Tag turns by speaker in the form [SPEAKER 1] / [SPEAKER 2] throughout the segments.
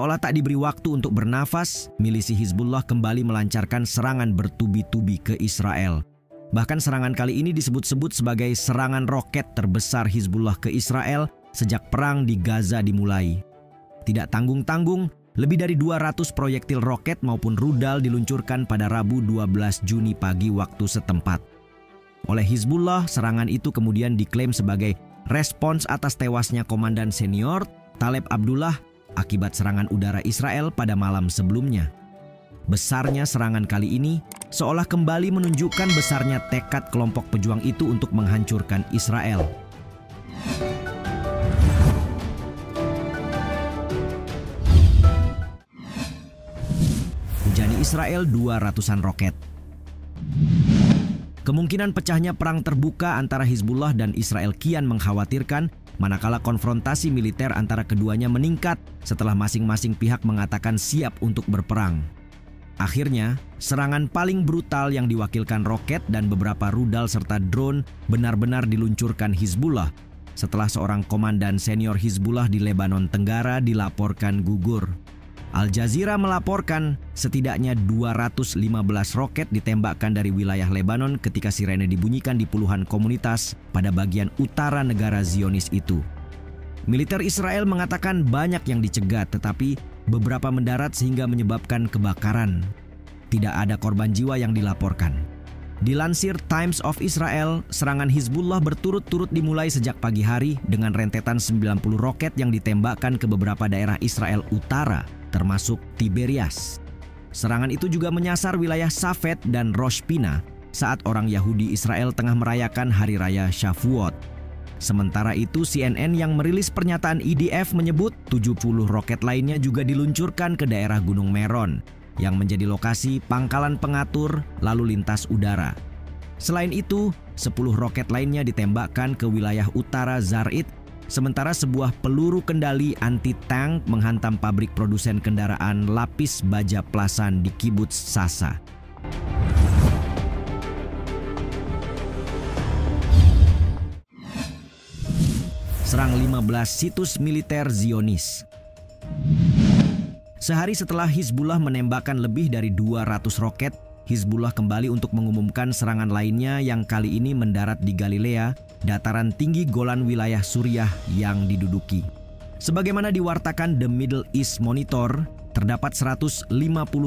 [SPEAKER 1] Seolah tak diberi waktu untuk bernafas, milisi Hizbullah kembali melancarkan serangan bertubi-tubi ke Israel. Bahkan serangan kali ini disebut-sebut sebagai serangan roket terbesar Hizbullah ke Israel sejak perang di Gaza dimulai. Tidak tanggung-tanggung, lebih dari 200 proyektil roket maupun rudal diluncurkan pada Rabu 12 Juni pagi waktu setempat. Oleh Hizbullah, serangan itu kemudian diklaim sebagai respons atas tewasnya komandan senior Taleb Abdullah akibat serangan udara Israel pada malam sebelumnya. Besarnya serangan kali ini seolah kembali menunjukkan besarnya tekad kelompok pejuang itu untuk menghancurkan Israel. Hujani Israel 200-an roket. Kemungkinan pecahnya perang terbuka antara Hizbullah dan Israel kian mengkhawatirkan, manakala konfrontasi militer antara keduanya meningkat setelah masing-masing pihak mengatakan siap untuk berperang. Akhirnya, serangan paling brutal yang diwakilkan roket dan beberapa rudal serta drone benar-benar diluncurkan Hizbullah setelah seorang komandan senior Hizbullah di Lebanon Tenggara dilaporkan gugur. Al Jazeera melaporkan setidaknya 215 roket ditembakkan dari wilayah Lebanon ketika sirene dibunyikan di puluhan komunitas pada bagian utara negara Zionis itu. Militer Israel mengatakan banyak yang dicegat, tetapi beberapa mendarat sehingga menyebabkan kebakaran. Tidak ada korban jiwa yang dilaporkan. Dilansir Times of Israel, serangan Hizbullah berturut-turut dimulai sejak pagi hari dengan rentetan 90 roket yang ditembakkan ke beberapa daerah Israel utara, termasuk Tiberias. Serangan itu juga menyasar wilayah Safed dan Rosh Pina saat orang Yahudi Israel tengah merayakan Hari Raya Shavuot. Sementara itu, CNN yang merilis pernyataan IDF menyebut 70 roket lainnya juga diluncurkan ke daerah Gunung Meron, yang menjadi lokasi pangkalan pengatur lalu lintas udara. Selain itu, 10 roket lainnya ditembakkan ke wilayah utara Zarit, sementara sebuah peluru kendali anti-tank menghantam pabrik produsen kendaraan lapis baja Plasan di Kibbutz Sasa. Serang 15 situs militer Zionis. Sehari setelah Hizbullah menembakkan lebih dari 200 roket, Hizbullah kembali untuk mengumumkan serangan lainnya yang kali ini mendarat di Galilea, dataran tinggi Golan wilayah Suriah yang diduduki. Sebagaimana diwartakan The Middle East Monitor, terdapat 150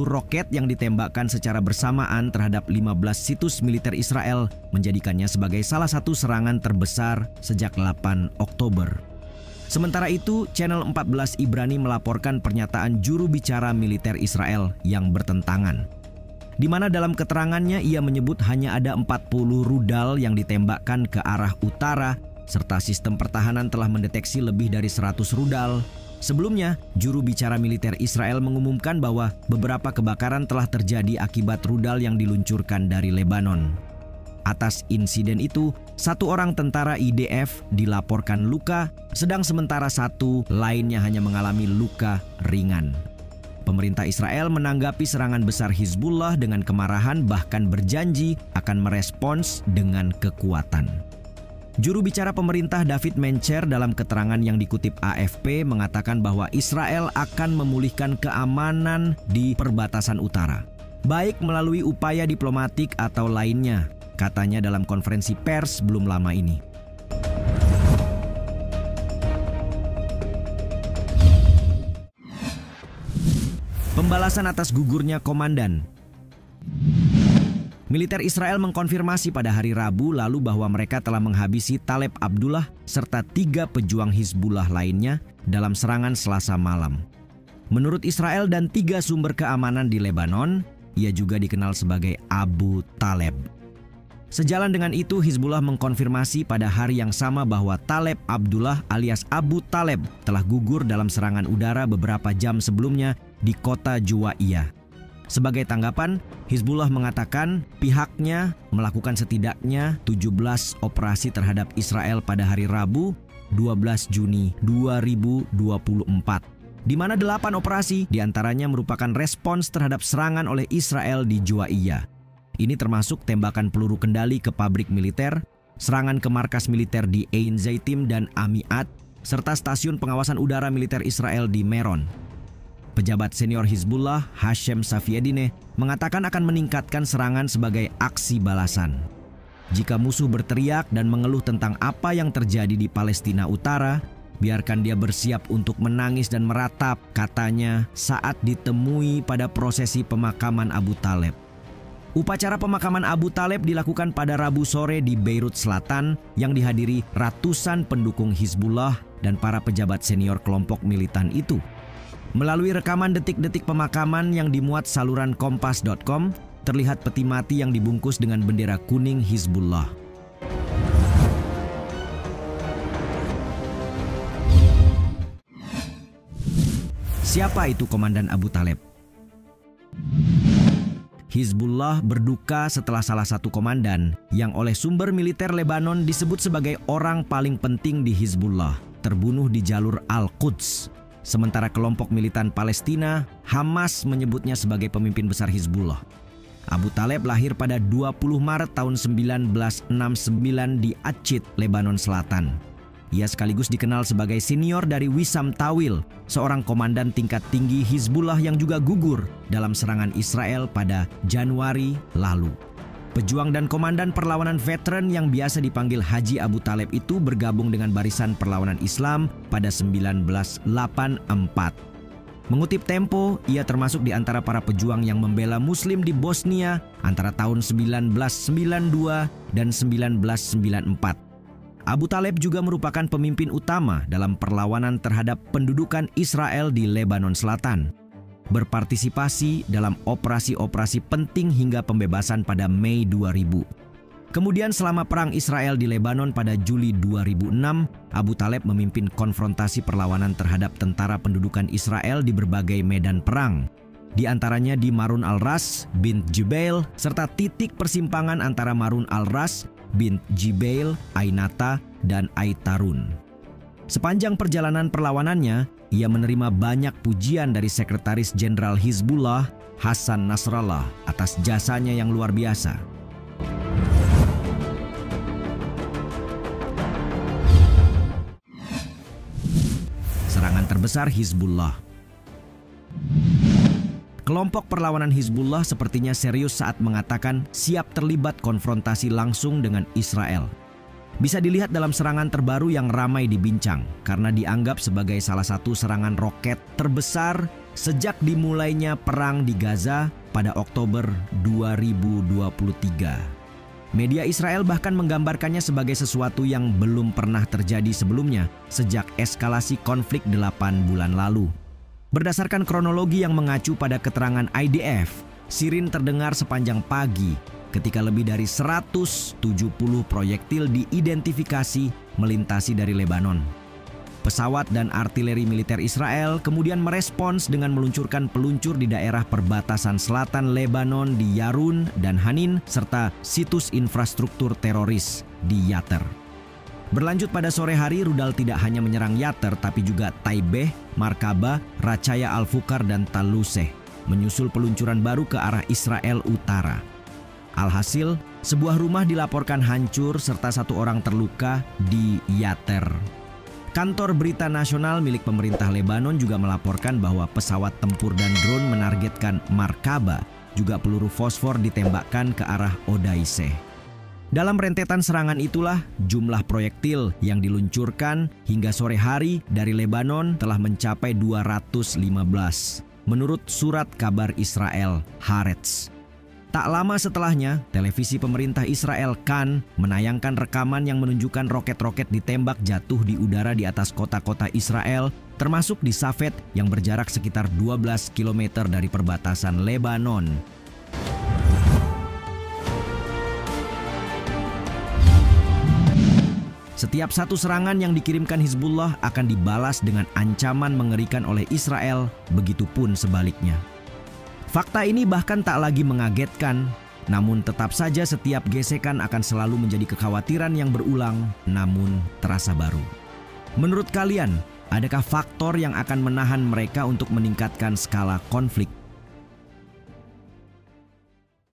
[SPEAKER 1] roket yang ditembakkan secara bersamaan terhadap 15 situs militer Israel, menjadikannya sebagai salah satu serangan terbesar sejak 8 Oktober. Sementara itu, Channel 14 Ibrani melaporkan pernyataan juru bicara militer Israel yang bertentangan, di mana dalam keterangannya ia menyebut hanya ada 40 rudal yang ditembakkan ke arah utara, serta sistem pertahanan telah mendeteksi lebih dari 100 rudal. Sebelumnya, juru bicara militer Israel mengumumkan bahwa beberapa kebakaran telah terjadi akibat rudal yang diluncurkan dari Lebanon. Atas insiden itu, 1 orang tentara IDF dilaporkan luka, sedang sementara 1 lainnya hanya mengalami luka ringan. Pemerintah Israel menanggapi serangan besar Hizbullah dengan kemarahan, bahkan berjanji akan merespons dengan kekuatan. Juru bicara pemerintah David Mencher dalam keterangan yang dikutip AFP mengatakan bahwa Israel akan memulihkan keamanan di perbatasan utara, baik melalui upaya diplomatik atau lainnya, katanya dalam konferensi pers belum lama ini. Pembalasan atas gugurnya komandan. Militer Israel mengkonfirmasi pada hari Rabu lalu bahwa mereka telah menghabisi Taleb Abdullah serta 3 pejuang Hizbullah lainnya dalam serangan Selasa malam. Menurut Israel dan 3 sumber keamanan di Lebanon, ia juga dikenal sebagai Abu Taleb. Sejalan dengan itu, Hizbullah mengkonfirmasi pada hari yang sama bahwa Taleb Abdullah alias Abu Taleb telah gugur dalam serangan udara beberapa jam sebelumnya di kota Juwaiyah. Sebagai tanggapan, Hizbullah mengatakan pihaknya melakukan setidaknya 17 operasi terhadap Israel pada hari Rabu 12 Juni 2024, di mana 8 operasi diantaranya merupakan respons terhadap serangan oleh Israel di Juwaiyah. Ini termasuk tembakan peluru kendali ke pabrik militer, serangan ke markas militer di Ein Zaitim dan Amiat, serta stasiun pengawasan udara militer Israel di Meron. Pejabat senior Hizbullah, Hashem Safiedine, mengatakan akan meningkatkan serangan sebagai aksi balasan. Jika musuh berteriak dan mengeluh tentang apa yang terjadi di Palestina Utara, biarkan dia bersiap untuk menangis dan meratap, katanya saat ditemui pada prosesi pemakaman Abu Taleb. Upacara pemakaman Abu Taleb dilakukan pada Rabu sore di Beirut Selatan yang dihadiri ratusan pendukung Hizbullah dan para pejabat senior kelompok militan itu. Melalui rekaman detik-detik pemakaman yang dimuat saluran Kompas.com, terlihat peti mati yang dibungkus dengan bendera kuning Hizbullah. Siapa itu Komandan Abu Taleb? Hizbullah berduka setelah salah satu komandan yang oleh sumber militer Lebanon disebut sebagai orang paling penting di Hizbullah terbunuh di jalur Al-Quds. Sementara kelompok militan Palestina, Hamas menyebutnya sebagai pemimpin besar Hizbullah. Abu Taleb lahir pada 20 Maret tahun 1969 di Atchit, Lebanon Selatan. Ia sekaligus dikenal sebagai senior dari Wissam Tawil, seorang komandan tingkat tinggi Hizbullah yang juga gugur dalam serangan Israel pada Januari lalu. Pejuang dan komandan perlawanan veteran yang biasa dipanggil Haji Abu Taleb itu bergabung dengan Barisan Perlawanan Islam pada 1984. Mengutip Tempo, ia termasuk di antara para pejuang yang membela Muslim di Bosnia antara tahun 1992 dan 1994. Abu Taleb juga merupakan pemimpin utama dalam perlawanan terhadap pendudukan Israel di Lebanon Selatan. Berpartisipasi dalam operasi-operasi penting hingga pembebasan pada Mei 2000. Kemudian selama perang Israel di Lebanon pada Juli 2006, Abu Taleb memimpin konfrontasi perlawanan terhadap tentara pendudukan Israel di berbagai medan perang. Di antaranya di Marun al-Ras, Bint Jibail, serta titik persimpangan antara Marun al-Ras, Bint Jibail, Ainata, dan Aitarun. Sepanjang perjalanan perlawanannya, ia menerima banyak pujian dari Sekretaris Jenderal Hizbullah, Hassan Nasrallah, atas jasanya yang luar biasa. Serangan terbesar Hizbullah. Kelompok perlawanan Hizbullah sepertinya serius saat mengatakan siap terlibat konfrontasi langsung dengan Israel. Bisa dilihat dalam serangan terbaru yang ramai dibincang karena dianggap sebagai salah satu serangan roket terbesar sejak dimulainya perang di Gaza pada Oktober 2023. Media Israel bahkan menggambarkannya sebagai sesuatu yang belum pernah terjadi sebelumnya sejak eskalasi konflik 8 bulan lalu. Berdasarkan kronologi yang mengacu pada keterangan IDF, sirin terdengar sepanjang pagi ketika lebih dari 170 proyektil diidentifikasi melintasi dari Lebanon. Pesawat dan artileri militer Israel kemudian merespons dengan meluncurkan peluncur di daerah perbatasan selatan Lebanon di Yarun dan Hanin, serta situs infrastruktur teroris di Yatter. Berlanjut pada sore hari, rudal tidak hanya menyerang Yatter tapi juga Taibeh, Markaba, Racaya Al-Fukar, dan Taluseh, menyusul peluncuran baru ke arah Israel Utara. Alhasil, sebuah rumah dilaporkan hancur serta satu orang terluka di Yatter. Kantor Berita Nasional milik pemerintah Lebanon juga melaporkan bahwa pesawat tempur dan drone menargetkan Markaba, juga peluru fosfor ditembakkan ke arah Odaiseh. Dalam rentetan serangan itulah jumlah proyektil yang diluncurkan hingga sore hari dari Lebanon telah mencapai 215, menurut surat kabar Israel Haaretz. Tak lama setelahnya, televisi pemerintah Israel Kan menayangkan rekaman yang menunjukkan roket-roket ditembak jatuh di udara di atas kota-kota Israel, termasuk di Safed yang berjarak sekitar 12 km dari perbatasan Lebanon. Setiap satu serangan yang dikirimkan Hizbullah akan dibalas dengan ancaman mengerikan oleh Israel, begitupun sebaliknya. Fakta ini bahkan tak lagi mengagetkan, namun tetap saja setiap gesekan akan selalu menjadi kekhawatiran yang berulang, namun terasa baru. Menurut kalian, adakah faktor yang akan menahan mereka untuk meningkatkan skala konflik?